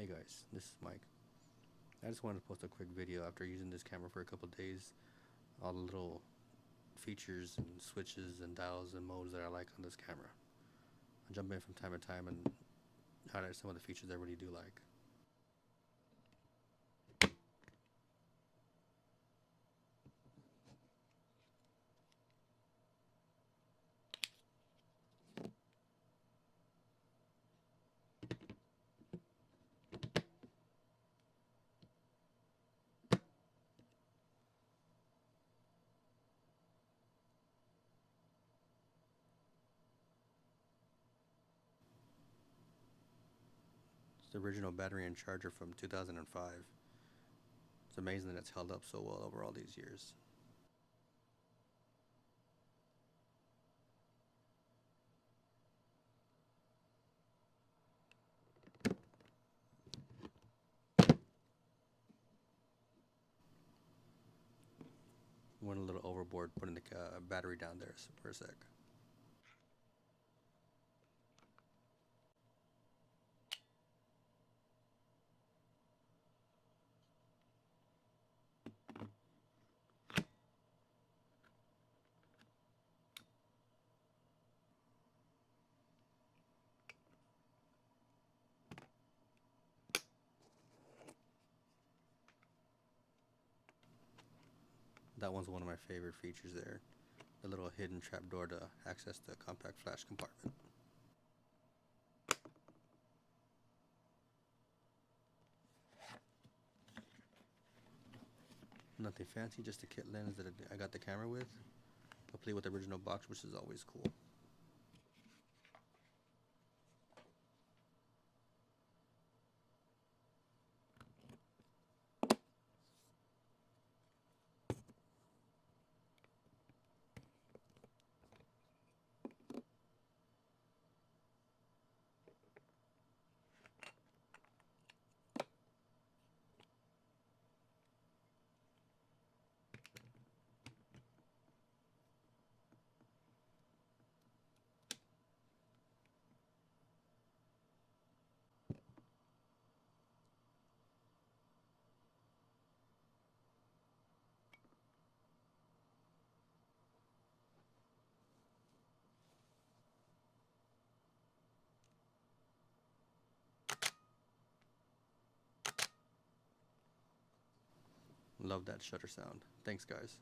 Hey guys, this is Mike. I just wanted to post a quick video after using this camera for a couple of days. All the little features and switches and dials and modes that I like on this camera. I'll jump in from time to time and highlight some of the features I really do like. It's the original battery and charger from 2005. It's amazing that it's held up so well over all these years. Went a little overboard putting the battery down there for a sec. That one's one of my favorite features there. The little hidden trapdoor to access the compact flash compartment. Nothing fancy, just a kit lens that I got the camera with, complete with the original box, which is always cool. Love that shutter sound. Thanks guys.